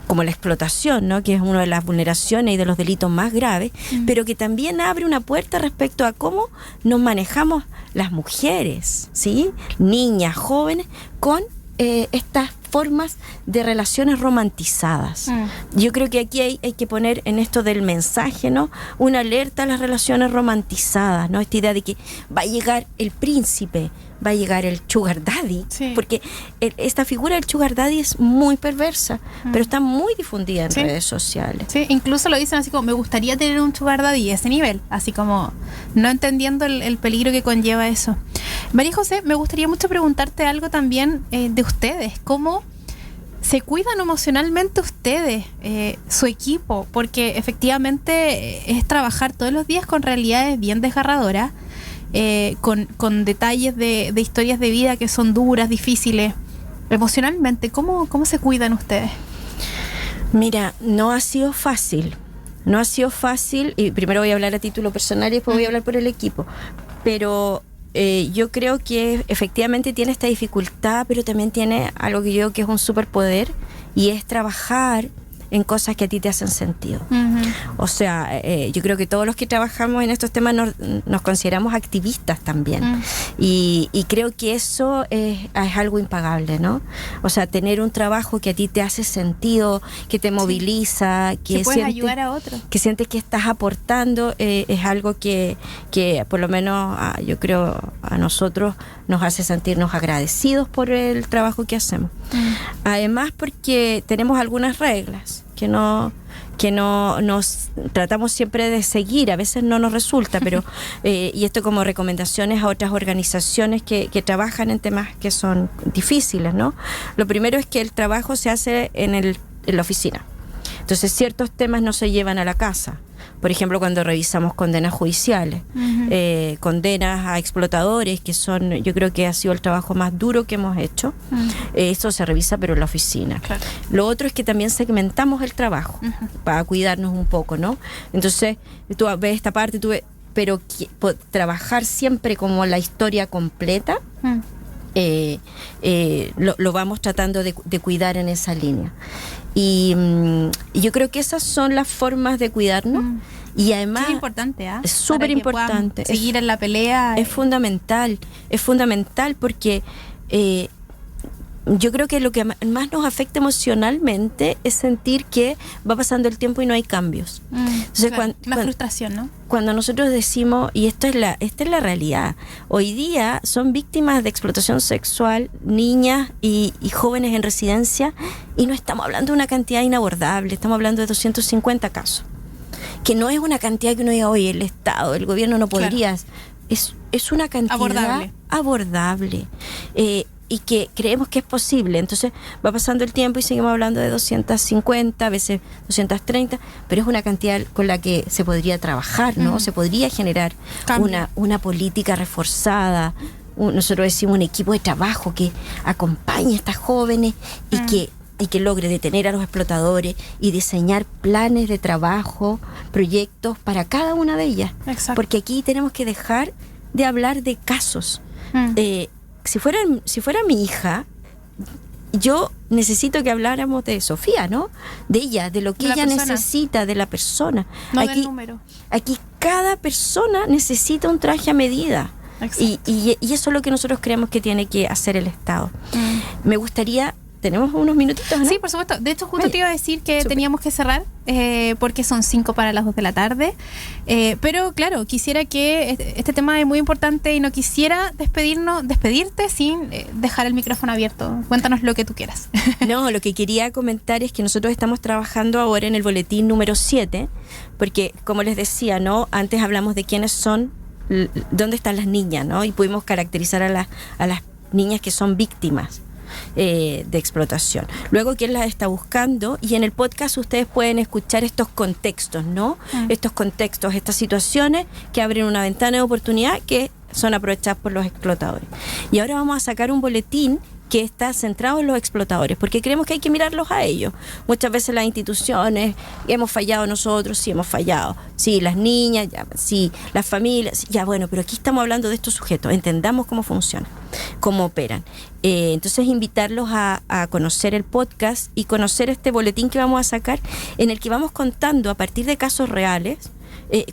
S3: como la explotación, ¿no? Que es una de las vulneraciones y de los delitos más graves, pero que también abre una puerta respecto a cómo nos manejamos las mujeres, ¿sí? Niñas, jóvenes, con estas formas de relaciones romantizadas. Yo creo que aquí hay que poner en esto del mensaje, ¿no? Una alerta a las relaciones romantizadas, ¿no? Esta idea de que va a llegar el príncipe, va a llegar el sugar daddy, porque esta figura del sugar daddy es muy perversa, pero está muy difundida en redes sociales.
S2: Sí, incluso lo dicen así como, me gustaría tener un sugar daddy, ese nivel, así como no entendiendo el peligro que conlleva eso. María José, me gustaría mucho preguntarte algo también de ustedes, ¿cómo se cuidan emocionalmente ustedes, su equipo? Porque efectivamente es trabajar todos los días con realidades bien desgarradoras, con detalles de historias de vida que son duras, difíciles. Emocionalmente, ¿cómo se cuidan ustedes?
S3: Mira, no ha sido fácil, y primero voy a hablar a título personal y después voy a hablar por el equipo, pero yo creo que efectivamente tiene esta dificultad, pero también tiene algo que yo creo que es un superpoder, y es trabajar en cosas que a ti te hacen sentido. O sea, yo creo que todos los que trabajamos en estos temas nos consideramos activistas también, y creo que eso es algo impagable, ¿no? O sea, tener un trabajo que a ti te hace sentido, que te moviliza, que
S2: puedes ayudar a otros,
S3: que sientes que estás aportando, es algo que por lo menos yo creo a nosotros nos hace sentirnos agradecidos por el trabajo que hacemos. Además, porque tenemos algunas reglas que no nos tratamos siempre de seguir, a veces no nos resulta, pero y esto como recomendaciones a otras organizaciones que trabajan en temas que son difíciles, ¿no? Lo primero es que el trabajo se hace en la oficina. Entonces ciertos temas no se llevan a la casa. Por ejemplo, cuando revisamos condenas judiciales, condenas a explotadores, que son, yo creo que ha sido el trabajo más duro que hemos hecho, eso se revisa pero en la oficina. Claro. Lo otro es que también segmentamos el trabajo para cuidarnos un poco, ¿no? Entonces, tú ves esta parte, pero trabajar siempre como la historia completa, lo vamos tratando de cuidar en esa línea. Y yo creo que esas son las formas de cuidarnos. Y además
S2: es importante,
S3: es súper importante
S2: seguir en la pelea.
S3: Es fundamental porque yo creo que lo que más nos afecta emocionalmente es sentir que va pasando el tiempo y no hay cambios. Entonces,
S2: claro, la frustración, ¿no?
S3: Cuando nosotros decimos, y esta es la realidad, hoy día son víctimas de explotación sexual niñas y jóvenes en residencia, y no estamos hablando de una cantidad inabordable, estamos hablando de 250 casos, que no es una cantidad que uno diga, oye, el Estado, el gobierno no podría. Claro. Es una cantidad abordable. y que creemos que es posible. Entonces va pasando el tiempo y seguimos hablando de 250, a veces 230, pero es una cantidad con la que se podría trabajar, ¿no? Se podría generar una política reforzada. Nosotros decimos un equipo de trabajo que acompañe a estas jóvenes y que logre detener a los explotadores y diseñar planes de trabajo, proyectos para cada una de ellas.
S2: Exacto.
S3: Porque aquí tenemos que dejar de hablar de casos. Si fuera mi hija, yo necesito que habláramos de Sofía, ¿no? De ella, de lo que ella necesita, de la persona.
S2: No del número.
S3: Aquí cada persona necesita un traje a medida. Y eso es lo que nosotros creemos que tiene que hacer el Estado. Me gustaría... ¿Tenemos unos minutitos, no?
S2: Sí, por supuesto. De hecho, justo te iba a decir que teníamos que cerrar porque son 5 para las 2 de la tarde. Pero claro, quisiera que este tema es muy importante y no quisiera despedirte sin dejar el micrófono abierto. Cuéntanos lo que tú quieras.
S3: No, lo que quería comentar es que nosotros estamos trabajando ahora en el boletín número 7, porque como les decía, ¿no? Antes hablamos de quiénes son, dónde están las niñas, ¿no? Y pudimos caracterizar a las niñas que son víctimas de explotación. Luego, quién las está buscando, y en el podcast ustedes pueden escuchar estos contextos, ¿no? Estos contextos, estas situaciones que abren una ventana de oportunidad que son aprovechadas por los explotadores. Y ahora vamos a sacar un boletín que está centrado en los explotadores, porque creemos que hay que mirarlos a ellos. Muchas veces las instituciones, hemos fallado nosotros, sí hemos fallado, sí, las niñas, ya, sí, las familias, ya, bueno, pero aquí estamos hablando de estos sujetos, entendamos cómo funcionan, cómo operan. Entonces invitarlos a conocer el podcast y conocer este boletín que vamos a sacar, en el que vamos contando a partir de casos reales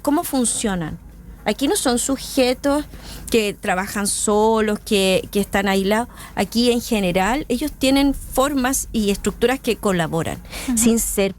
S3: cómo funcionan. Aquí no son sujetos que trabajan solos, que están aislados. Aquí en general ellos tienen formas y estructuras que colaboran, sin ser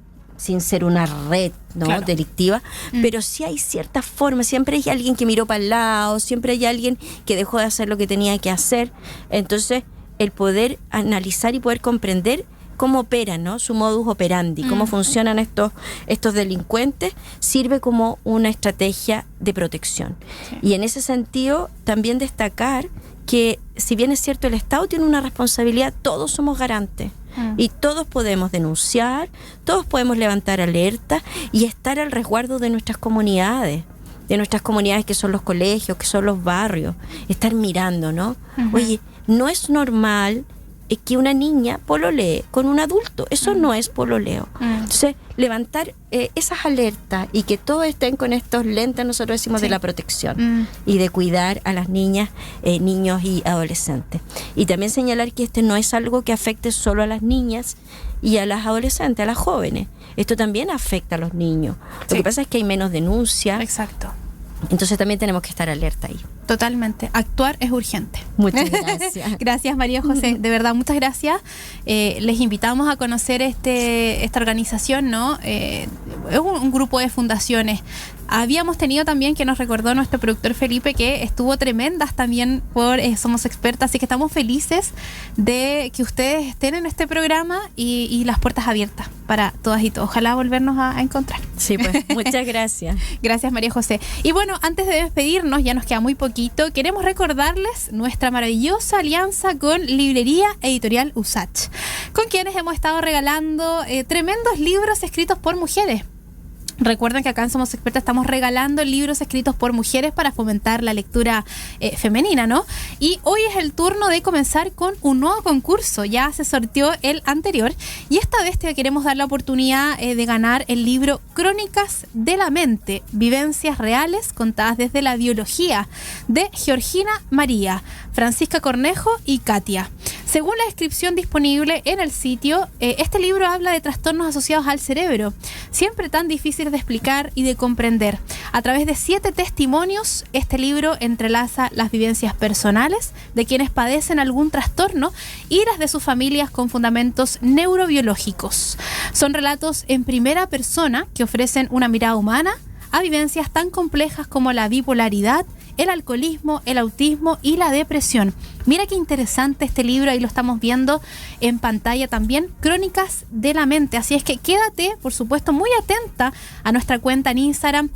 S3: una red, ¿no? Claro. Delictiva, pero sí hay ciertas formas. Siempre hay alguien que miró para el lado, siempre hay alguien que dejó de hacer lo que tenía que hacer. Entonces, el poder analizar y poder comprender cómo operan, ¿no? Su modus operandi, cómo funcionan estos delincuentes, sirve como una estrategia de protección. Sí. Y en ese sentido, también destacar que, si bien es cierto, el Estado tiene una responsabilidad, todos somos garantes. Y todos podemos denunciar, todos podemos levantar alerta y estar al resguardo de nuestras comunidades que son los colegios, que son los barrios, estar mirando, ¿no? Oye, no es normal que una niña pololee con un adulto, eso no es pololeo. Entonces, levantar esas alertas y que todos estén con estos lentes, nosotros decimos, de la protección y de cuidar a las niñas, niños y adolescentes. Y también señalar que este no es algo que afecte solo a las niñas y a las adolescentes, a las jóvenes. Esto también afecta a los niños. Lo que pasa es que hay menos denuncia.
S2: Exacto.
S3: Entonces también tenemos que estar alerta ahí.
S2: Totalmente. Actuar es urgente.
S3: Muchas gracias.
S2: Gracias, María José. De verdad, muchas gracias. Les invitamos a conocer esta organización, ¿no? Es un grupo de fundaciones. Habíamos tenido también, que nos recordó nuestro productor Felipe, que estuvo tremendas también por Somos Expertas, así que estamos felices de que ustedes estén en este programa y las puertas abiertas para todas y todos. Ojalá volvernos a encontrar.
S3: Sí, pues, muchas gracias.
S2: Gracias, María José. Y bueno, antes de despedirnos, ya nos queda muy poquito, queremos recordarles nuestra maravillosa alianza con Librería Editorial USACH, con quienes hemos estado regalando tremendos libros escritos por mujeres. Recuerden que acá en Somos Expertas estamos regalando libros escritos por mujeres para fomentar la lectura femenina, ¿no? Y hoy es el turno de comenzar con un nuevo concurso. Ya se sorteó el anterior y esta vez te queremos dar la oportunidad de ganar el libro Crónicas de la Mente, vivencias reales contadas desde la biología, de Georgina María, Francisca Cornejo y Katia. Según la descripción disponible en el sitio, este libro habla de trastornos asociados al cerebro, siempre tan difíciles de explicar y de comprender. A través de 7 testimonios, este libro entrelaza las vivencias personales de quienes padecen algún trastorno y las de sus familias con fundamentos neurobiológicos. Son relatos en primera persona que ofrecen una mirada humana a vivencias tan complejas como la bipolaridad,
S4: el alcoholismo, el autismo y la depresión. Mira qué interesante este libro, ahí lo estamos viendo en pantalla también, Crónicas de la Mente. Así es que quédate, por supuesto, muy atenta a nuestra cuenta en Instagram,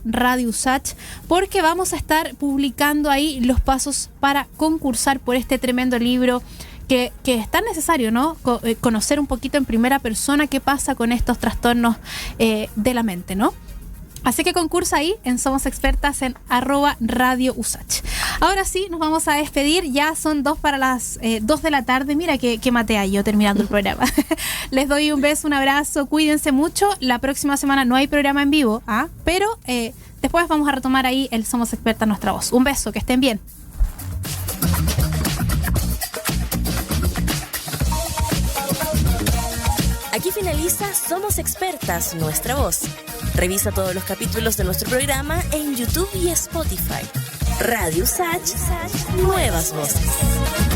S4: @Radio Usach, porque vamos a estar publicando ahí los pasos para concursar por este tremendo libro que es tan necesario, ¿no? Conocer un poquito en primera persona qué pasa con estos trastornos de la mente, ¿no? Así que concursa ahí en Somos Expertas en @Radio Usach. Ahora sí, nos vamos a despedir. Ya son 2 para las 2 de la tarde. Mira qué matea yo terminando el programa. Les doy un beso, un abrazo. Cuídense mucho. La próxima semana no hay programa en vivo, pero después vamos a retomar ahí el Somos Expertas Nuestra Voz. Un beso, que estén bien.
S1: Aquí finaliza Somos Expertas, Nuestra Voz. Revisa todos los capítulos de nuestro programa en YouTube y Spotify. Radio Usach, nuevas voces.